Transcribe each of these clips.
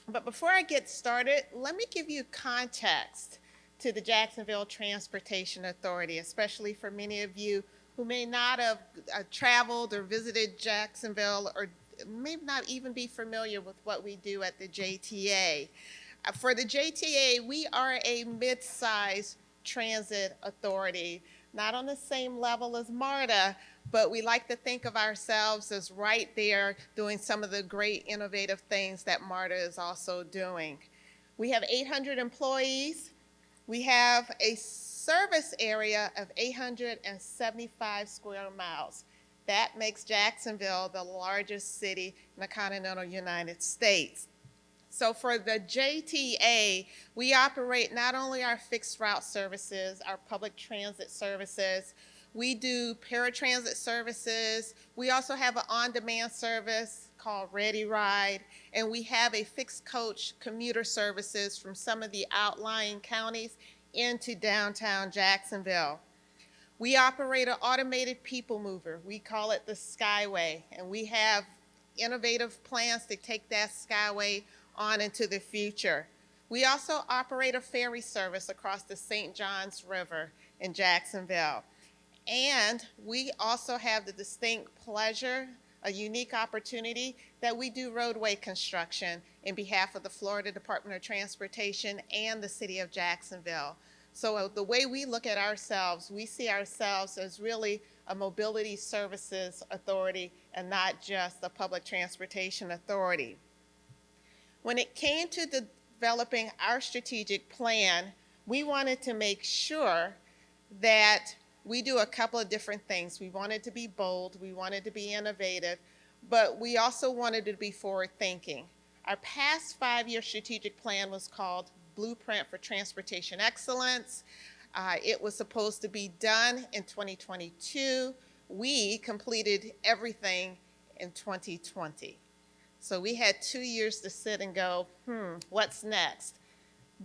But before I get started, let me give you context to the Jacksonville Transportation Authority, especially for many of you who may not have traveled or visited Jacksonville or may not even be familiar with what we do at the JTA. For the JTA, we are a mid-sized transit authority, not on the same level as MARTA, but we like to think of ourselves as right there doing some of the great innovative things that MARTA is also doing. We have 800 employees. We have a service area of 875 square miles. That makes Jacksonville the largest city in the continental United States. So for the JTA, we operate not only our fixed route services, our public transit services, we do paratransit services. We also have an on-demand service called Ready Ride, and we have a fixed coach commuter services from some of the outlying counties into downtown Jacksonville. We operate an automated people mover. We call it the Skyway, and we have innovative plans to take that Skyway on into the future. We also operate a ferry service across the St. Johns River in Jacksonville. And we also have the distinct pleasure, a unique opportunity, that we do roadway construction in behalf of the Florida Department of Transportation and the city of Jacksonville. So the way we look at ourselves, we see ourselves as really a mobility services authority and not just a public transportation authority. When it came to developing our strategic plan, we wanted to make sure that we do a couple of different things. We wanted to be bold, we wanted to be innovative, but we also wanted to be forward-thinking. Our past 5-year strategic plan was called Blueprint for Transportation Excellence. It was supposed to be done in 2022. We completed everything in 2020. So we had 2 years to sit and go, what's next?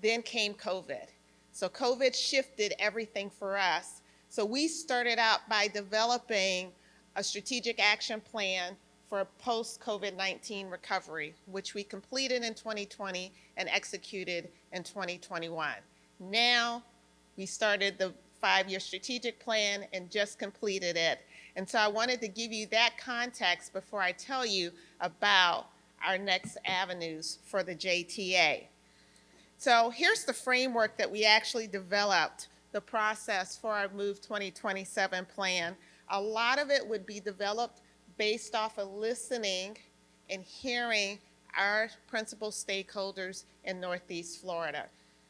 Then came COVID. So COVID shifted everything for us. So we started out by developing a strategic action plan for post-COVID-19 recovery, which we completed in 2020 and executed in 2021. Now we started the 5-year strategic plan and just completed it. And so I wanted to give you that context before I tell you about our next avenues for the JTA. So here's the framework that we actually developed, the process for our MOVE2027 plan. A lot of it would be developed based off of listening and hearing our principal stakeholders in Northeast Florida.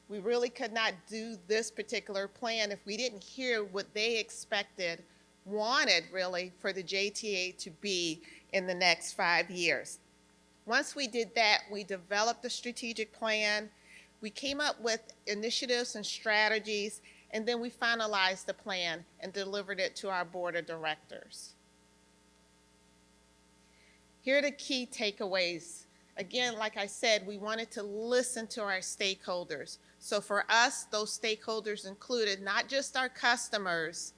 We really could not do this particular plan if we didn't hear what they expected, wanted really, for the JTA to be in the next 5 years. Once we did that, we developed a strategic plan. We came up with initiatives and strategies, and then we finalized the plan and delivered it to our board of directors. Here are the key takeaways. Again, like I said, we wanted to listen to our stakeholders. So for us, those stakeholders included not just our customers,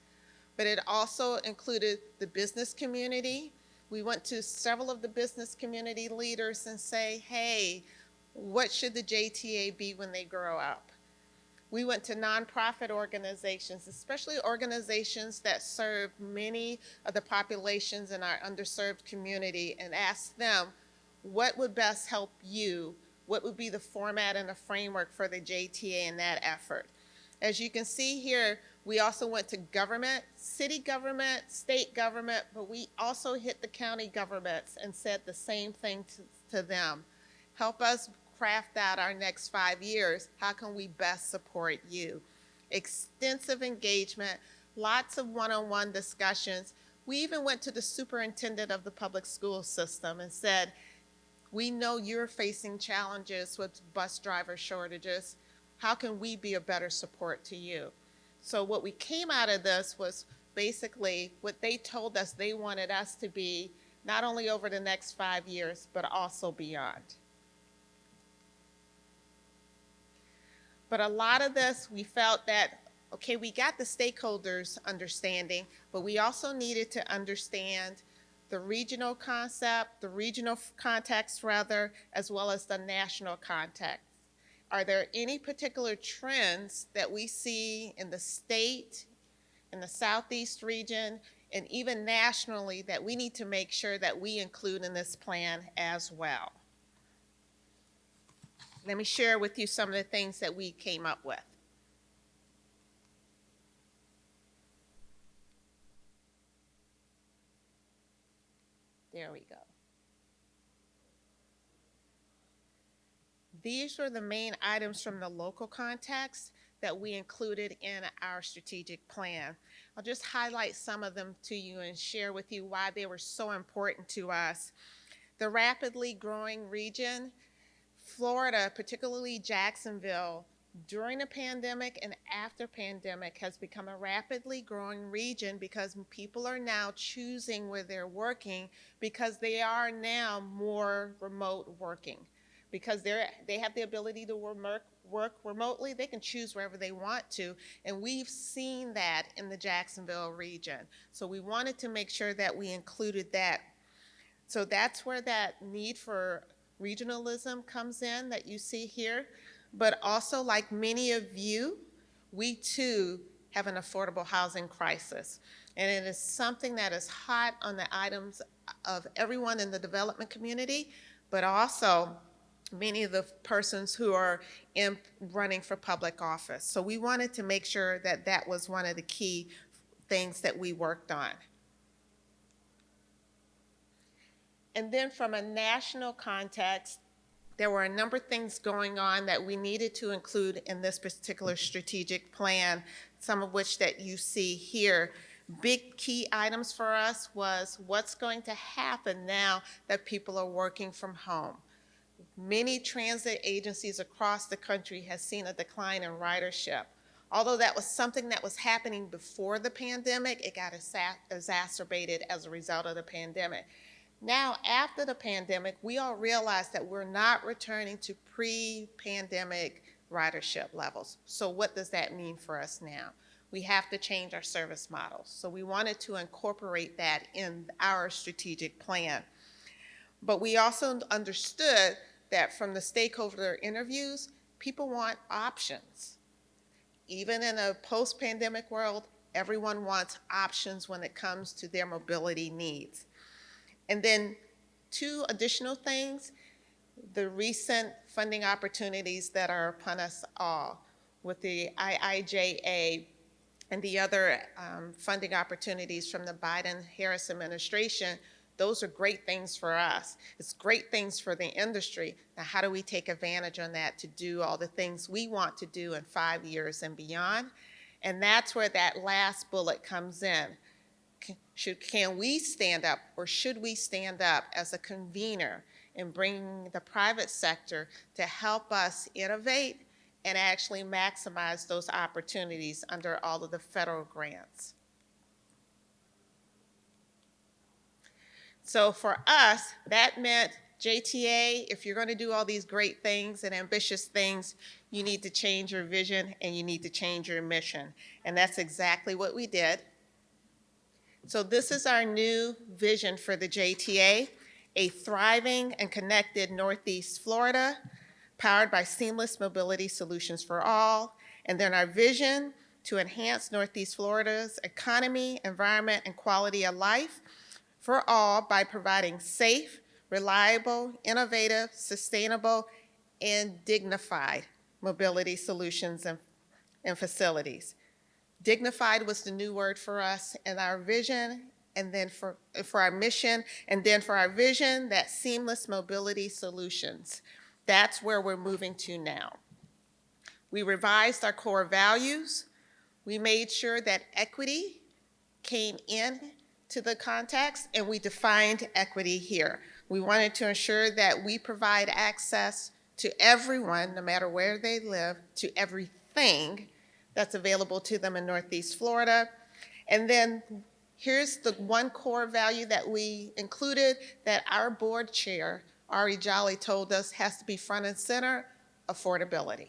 but it also included the business community. We went to several of the business community leaders and say, hey, what should the JTA be when they grow up? We went to nonprofit organizations, especially organizations that serve many of the populations in our underserved community, and asked them, what would best help you? What would be the format and the framework for the JTA in that effort? As you can see here, we also went to government, city government, state government, but we also hit the county governments and said the same thing to them. Help us craft out our next 5 years. How can we best support you? Extensive engagement, lots of one-on-one discussions. We even went to the superintendent of the public school system and said, we know you're facing challenges with bus driver shortages. How can we be a better support to you? So what we came out of this was basically what they told us they wanted us to be, not only over the next 5 years, but also beyond. But a lot of this, we felt that, okay, we got the stakeholders' understanding, but we also needed to understand the regional concept, the regional context rather, as well as the national context. Are there any particular trends that we see in the state, in the Southeast region, and even nationally that we need to make sure that we include in this plan as well? Let me share with you some of the things that we came up with. There we go. These were the main items from the local context that we included in our strategic plan. I'll just highlight some of them to you and share with you why they were so important to us. The rapidly growing region, Florida, particularly Jacksonville, during the pandemic and after pandemic has become a rapidly growing region because people are now choosing where they're working because they are now more remote working. Because they have the ability to work remotely, they can choose wherever they want to, and we've seen that in the Jacksonville region. So we wanted to make sure that we included that. So that's where that need for regionalism comes in that you see here. But also, like many of you, we too have an affordable housing crisis. And it is something that is hot on the items of everyone in the development community, but also many of the persons who are running for public office. So we wanted to make sure that that was one of the key things that we worked on. And then from a national context, there were a number of things going on that we needed to include in this particular strategic plan, some of which that you see here. Big key items for us was what's going to happen now that people are working from home. Many transit agencies across the country have seen a decline in ridership. Although that was something that was happening before the pandemic, it got exacerbated as a result of the pandemic. Now, after the pandemic, we all realize that we're not returning to pre-pandemic ridership levels. So what does that mean for us now? We have to change our service models. So we wanted to incorporate that in our strategic plan. But we also understood that from the stakeholder interviews, people want options. Even in a post-pandemic world, everyone wants options when it comes to their mobility needs. And then two additional things, the recent funding opportunities that are upon us all with the IIJA and the other funding opportunities from the Biden-Harris administration. Those are great things for us. It's great things for the industry. Now, how do we take advantage on that to do all the things we want to do in 5 years and beyond? And that's where that last bullet comes in. Can we stand up, or should we stand up as a convener and bring the private sector to help us innovate and actually maximize those opportunities under all of the federal grants? So for us, that meant JTA, if you're going to do all these great things and ambitious things, you need to change your vision and you need to change your mission. And that's exactly what we did. So this is our new vision for the JTA, a thriving and connected Northeast Florida, powered by seamless mobility solutions for all. And then our vision to enhance Northeast Florida's economy, environment, and quality of life for all by providing safe, reliable, innovative, sustainable, and dignified mobility solutions and facilities. Dignified was the new word for us in our vision, and then for our mission, and then for our vision, that seamless mobility solutions. That's where we're moving to now. We revised our core values. We made sure that equity came in to the context, and we defined equity here. We wanted to ensure that we provide access to everyone, no matter where they live, to everything that's available to them in Northeast Florida. And then here's the one core value that we included that our board chair, Ari Jolly, told us has to be front and center: affordability.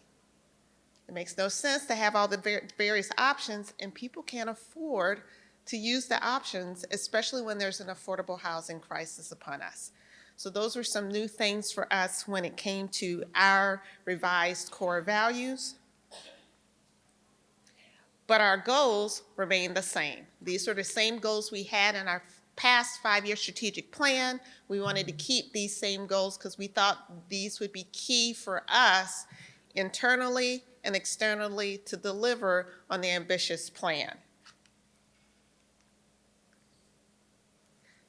It makes no sense to have all the various options and people can't afford to use the options, especially when there's an affordable housing crisis upon us. So those were some new things for us when it came to our revised core values. But our goals remain the same. These are the same goals we had in our past 5-year strategic plan. We wanted to keep these same goals because we thought these would be key for us internally and externally to deliver on the ambitious plan.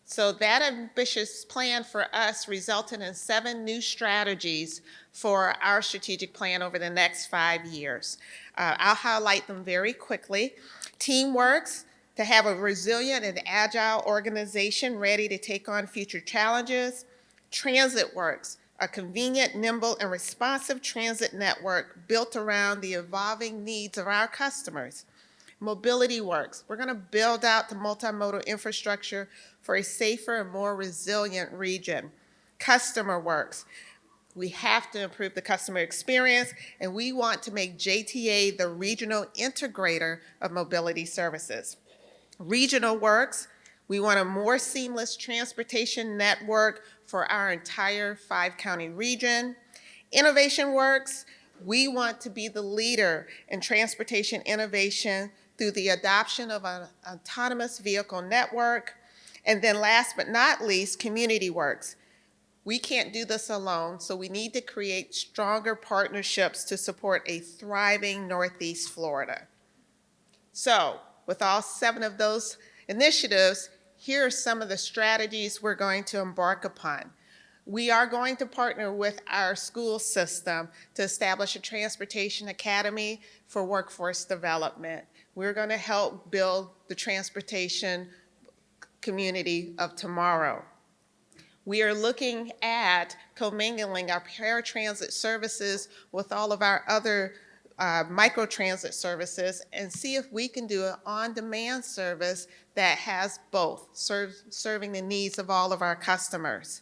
So that ambitious plan for us resulted in 7 new strategies for our strategic plan over the next 5 years. I'll highlight them very quickly. Teamworks, to have a resilient and agile organization ready to take on future challenges. Transit Works, a convenient, nimble, and responsive transit network built around the evolving needs of our customers. Mobility Works, we're going to build out the multimodal infrastructure for a safer and more resilient region. Customer Works, we have to improve the customer experience, and we want to make JTA the regional integrator of mobility services. Regional Works, we want a more seamless transportation network for our entire 5-county region. Innovation Works, we want to be the leader in transportation innovation through the adoption of an autonomous vehicle network. And then last but not least, Community Works. We can't do this alone, so we need to create stronger partnerships to support a thriving Northeast Florida. So, with all 7 of those initiatives, here are some of the strategies we're going to embark upon. We are going to partner with our school system to establish a transportation academy for workforce development. We're going to help build the transportation community of tomorrow. We are looking at commingling our paratransit services with all of our other microtransit services and see if we can do an on-demand service that has both, serving the needs of all of our customers.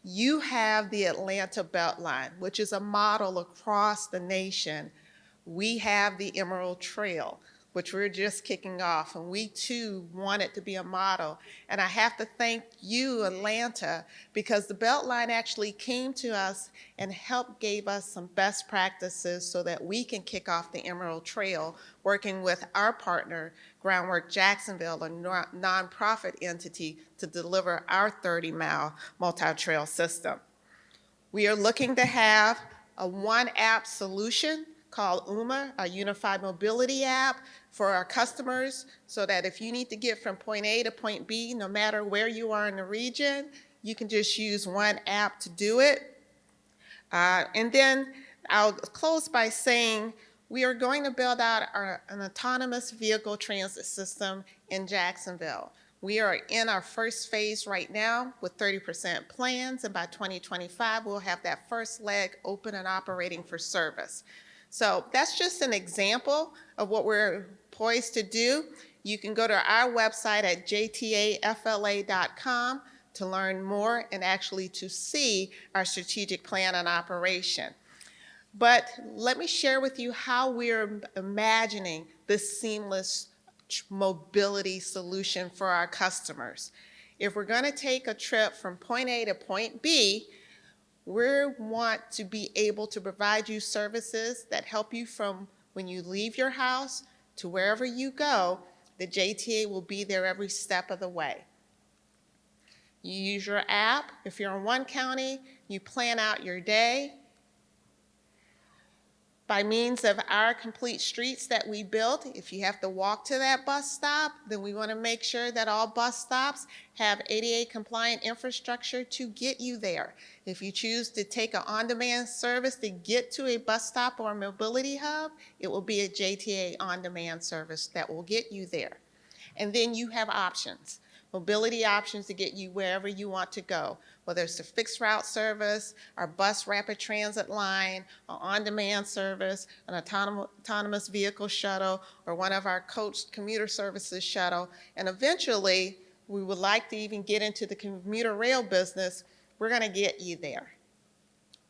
You have the Atlanta Beltline, which is a model across the nation. We have the Emerald Trail, which we're just kicking off, and we too want it to be a model. And I have to thank you, Atlanta, because the Beltline actually came to us and gave us some best practices so that we can kick off the Emerald Trail, working with our partner, Groundwork Jacksonville, a nonprofit entity, to deliver our 30-mile multi-trail system. We are looking to have a one-app solution called UMA, a Unified Mobility App, for our customers, so that if you need to get from point A to point B, no matter where you are in the region, you can just use one app to do it. And then I'll close by saying we are going to build out an autonomous vehicle transit system in Jacksonville. We are in our first phase right now with 30% plans, and by 2025, we'll have that first leg open and operating for service. So that's just an example of what we're poised to do. You can go to our website at jtafla.com to learn more and actually to see our strategic plan and operation. But let me share with you how we're imagining this seamless mobility solution for our customers. If we're going to take a trip from point A to point B, we want to be able to provide you services that help you from when you leave your house to wherever you go. The JTA will be there every step of the way. You use your app. If you're in one county, you plan out your day. By means of our complete streets that we built, if you have to walk to that bus stop, then we want to make sure that all bus stops have ADA compliant infrastructure to get you there. If you choose to take an on-demand service to get to a bus stop or a mobility hub, it will be a JTA on-demand service that will get you there. And then you have options. Mobility options to get you wherever you want to go, whether it's a fixed route service, our bus rapid transit line, an on-demand service, an autonomous vehicle shuttle, or one of our coach commuter services shuttle. And eventually, we would like to even get into the commuter rail business. We're going to get you there.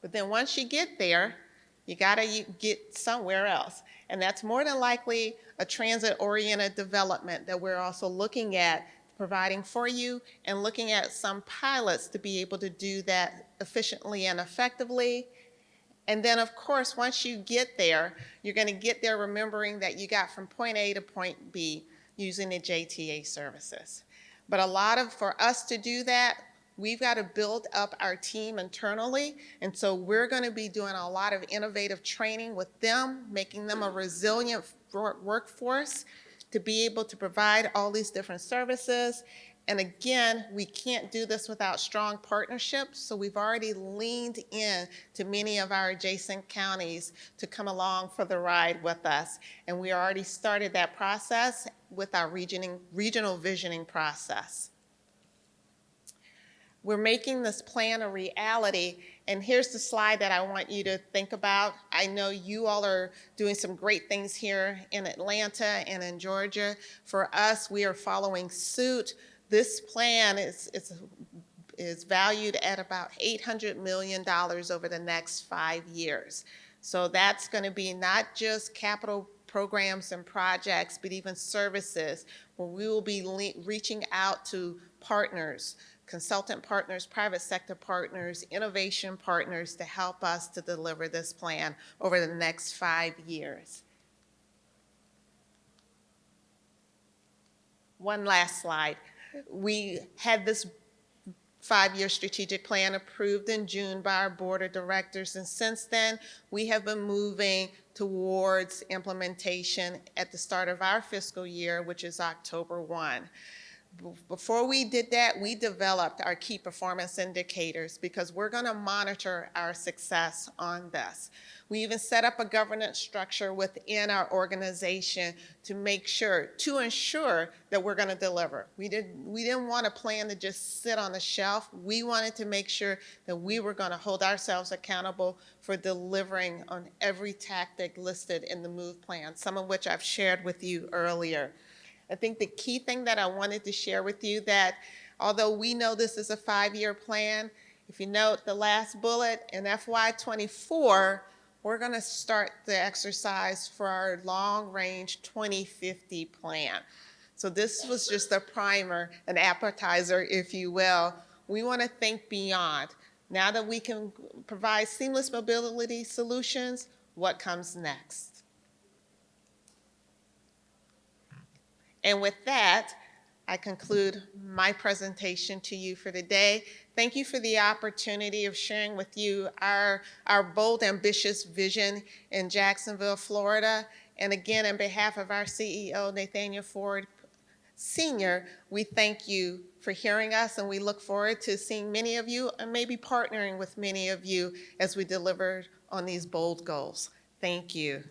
But then once you get there, You got to get somewhere else. And that's more than likely a transit-oriented development that we're also looking at providing for you, and looking at some pilots to be able to do that efficiently and effectively. And then, of course, once you get there, you're going to get there remembering that you got from point A to point B using the JTA services. But for us to do that, we've got to build up our team internally. And so we're going to be doing a lot of innovative training with them, making them a resilient workforce to be able to provide all these different services. And again, we can't do this without strong partnerships, so we've already leaned in to many of our adjacent counties to come along for the ride with us. And we already started that process with our regional visioning process. We're making this plan a reality, and here's the slide that I want you to think about. I know you all are doing some great things here in Atlanta and in Georgia. For us, we are following suit. This plan is valued at about $800 million over the next 5 years. So that's going to be not just capital programs and projects, but even services, where we will be reaching out to partners, consultant partners, private sector partners, innovation partners to help us to deliver this plan over the next 5 years. One last slide. We had this 5-year strategic plan approved in June by our board of directors, and since then we have been moving towards implementation at the start of our fiscal year, which is October 1. Before we did that, we developed our key performance indicators because we're going to monitor our success on this. We even set up a governance structure within our organization to ensure that we're going to deliver. We didn't want a plan to just sit on the shelf. We wanted to make sure that we were going to hold ourselves accountable for delivering on every tactic listed in the MOVE plan, some of which I've shared with you earlier. I think the key thing that I wanted to share with you, that although we know this is a 5-year plan, if you note the last bullet, in FY24, we're going to start the exercise for our long-range 2050 plan. So this was just a primer, an appetizer, if you will. We want to think beyond. Now that we can provide seamless mobility solutions, what comes next? And with that, I conclude my presentation to you for today. Thank you for the opportunity of sharing with you our bold, ambitious vision in Jacksonville, Florida. And again, on behalf of our CEO, Nathaniel Ford Sr., we thank you for hearing us, and we look forward to seeing many of you and maybe partnering with many of you as we deliver on these bold goals. Thank you.